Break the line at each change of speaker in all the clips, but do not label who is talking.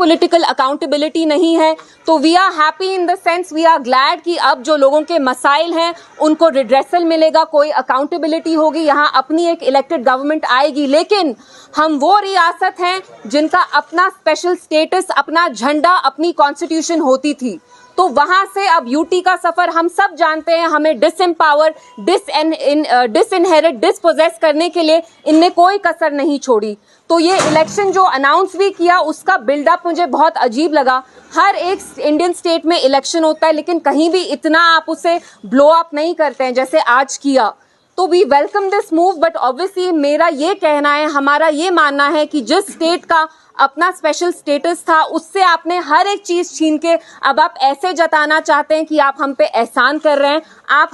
Political accountability नहीं है। तो we are happy in the sense, we are glad कि अब जो लोगों के मसाइल हैं उनको रिड्रेसल मिलेगा, कोई अकाउंटेबिलिटी होगी, यहाँ अपनी एक इलेक्टेड गवर्नमेंट आएगी। लेकिन हम वो रियासत हैं जिनका अपना स्पेशल स्टेटस, अपना झंडा, अपनी कॉन्स्टिट्यूशन होती थी। तो वहां से अब यूटी का सफर हम सब जानते हैं, हमें डिसएम्पावर, डिसइनहेरिट, डिसपोजेस करने के लिए इनने कोई कसर नहीं छोड़ी। तो ये इलेक्शन जो अनाउंस भी किया उसका बिल्डअप मुझे बहुत अजीब लगा। हर एक इंडियन स्टेट में इलेक्शन होता है लेकिन कहीं भी इतना आप उसे ब्लो अप नहीं करते हैं जैसे आज किया। तो we welcome this move, but obviously मेरा ये कहना है, हमारा ये मानना है कि जिस स्टेट का अपना स्पेशल स्टेटस था उससे आपने हर एक चीज छीन के अब आप ऐसे जताना चाहते हैं कि आप हम पे एहसान कर रहे हैं। आप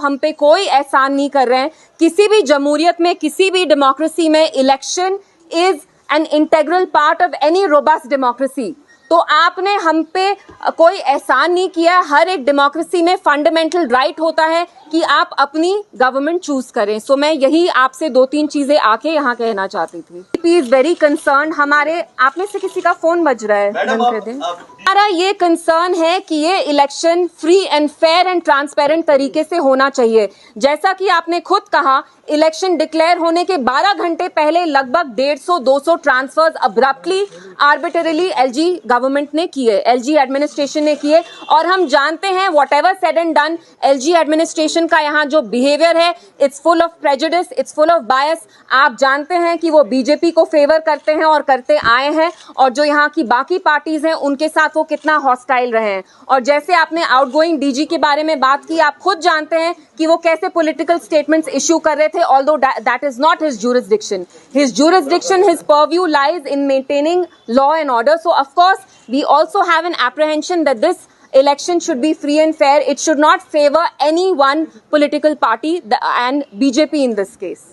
हम पे कोई एहसान नहीं कर रहे हैं। किसी भी जमहूरियत में, किसी भी डेमोक्रेसी में election is an integral part of any robust democracy. तो आपने हम पे कोई एहसान नहीं किया। हर एक डेमोक्रेसी में फंडामेंटल राइट होता है कि आप अपनी गवर्नमेंट चूज करें। सो मैं यही आपसे 2-3 चीजें आके यहाँ कहना चाहती थी। P is very concern. हमारे आप में से किसी का फोन बज रहा है, बंद कर दें। हमारा ये कंसर्न है कि ये election free and fair and transparent तरीके से होना चाहिए। जैसा कि आपने खुद कहा, इलेक्शन डिक्लेयर होने के 12 घंटे पहले लगभग 150-200 ट्रांसफर्स अब्रप्टली, आर्बिटरली एलजी गवर्नमेंट ने किए, एलजी एडमिनिस्ट्रेशन ने किए। और हम जानते हैं whatever said and done, LG administration का यहाँ जो बिहेवियर है, it's full of prejudice, it's full of बायस। आप जानते हैं कि वो बीजेपी को फेवर करते हैं और करते आए हैं, और जो यहाँ की बाकी पार्टीज हैं उनके साथ वो कितना हॉस्टाइल रहे हैं। और जैसे आपने आउटगोइंग डीजी के बारे में बात की, आप खुद जानते हैं कि वो कैसे पॉलिटिकल स्टेटमेंट्स इश्यू कर रहे थे, although that is not his jurisdiction. His jurisdiction, his purview lies in maintaining law and order. So of course we also have an apprehension that this election should be free and fair. It should not favor any one political party and BJP in this case.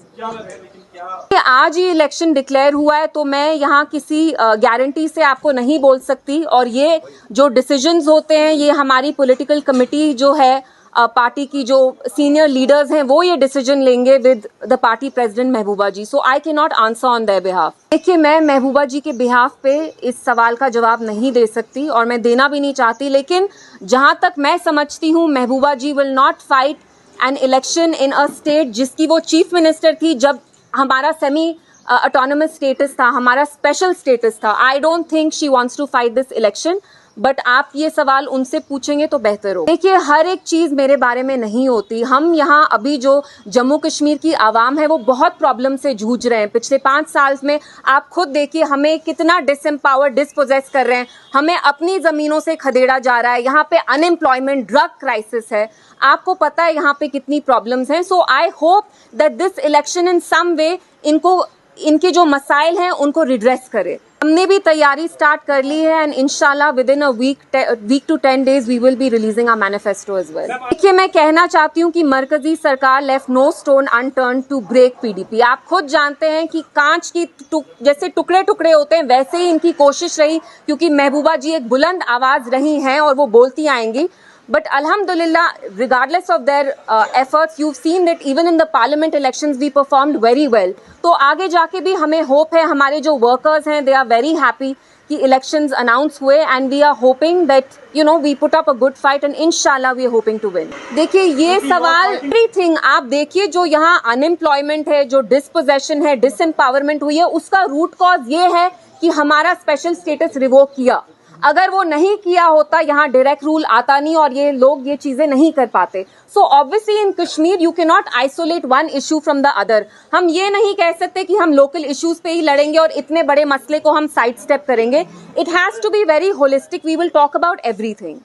आज ही election declare हुआ है तो मैं यहाँ किसी guarantee से आपको नहीं बोल सकती। और ये जो डिसीजंस होते हैं ये हमारी पॉलिटिकल कमिटी जो है, पार्टी की जो सीनियर लीडर्स हैं, वो ये डिसीजन लेंगे with the party president Mehbooba ji. So I can not answer on their behalf. देखिए, मैं महबूबा जी के बिहाफ पे इस सवाल का जवाब नहीं दे सकती और मैं देना भी नहीं चाहती। लेकिन जहां तक मैं समझती हूँ, Mehbooba ji will not fight an election in a state जिसकी वो चीफ मिनिस्टर थी जब हमारा सेमी ऑटोनमस स्टेटस था, हमारा स्पेशल स्टेटस था। I don't think she wants to fight this election, but आप ये सवाल उनसे पूछेंगे तो बेहतर हो। देखिए, हर एक चीज मेरे बारे में नहीं होती। हम यहाँ अभी जो जम्मू कश्मीर की आवाम है वो बहुत प्रॉब्लम से जूझ रहे हैं। पिछले 5 साल में आप खुद देखिए हमें कितना डिसएम्पावर, डिसपोजेस कर रहे हैं, हमें अपनी जमीनों से खदेड़ा जा रहा है। यहाँ पे अनएम्प्लॉयमेंट, ड्रग क्राइसिस है, आपको पता है यहाँ पे कितनी प्रॉब्लम्स हैं। So I hope that this election in some way इनके जो मसाइल हैं उनको रिड्रेस करे। हमने भी तैयारी स्टार्ट कर ली है एंड इंशाल्लाह within a week to 10 days we will be releasing our manifesto as well. देखिए, मैं कहना चाहती हूँ कि मरकजी सरकार left no stone unturned to break PDP. आप खुद जानते हैं कि कांच की जैसे टुकड़े टुकड़े होते हैं वैसे ही इनकी कोशिश रही, क्योंकि महबूबा जी एक बुलंद आवाज रही हैं और वो बोलती आएंगी। But Alhamdulillah, regardless of their efforts, you've seen that even in the parliament elections we performed very well. तो आगे जाके भी हमें होप है, हमारे जो वर्कर्स हैं they are very happy कि elections announce हुए and we are hoping that we put up a good fight and inshallah we are hoping to win. देखिए, ये सवाल everything आप देखिए, जो यहाँ unemployment है, जो dispossession है, disempowerment हुई है, उसका root cause ये है कि हमारा special status revoke किया। अगर वो नहीं किया होता, यहाँ डायरेक्ट रूल आता नहीं और ये लोग ये चीजें नहीं कर पाते। So obviously in Kashmir you can not isolate one issue from the other. हम ये नहीं कह सकते कि हम लोकल इश्यूज पे ही लड़ेंगे और इतने बड़े मसले को हम साइड स्टेप करेंगे। It has to be very holistic, we will talk about everything.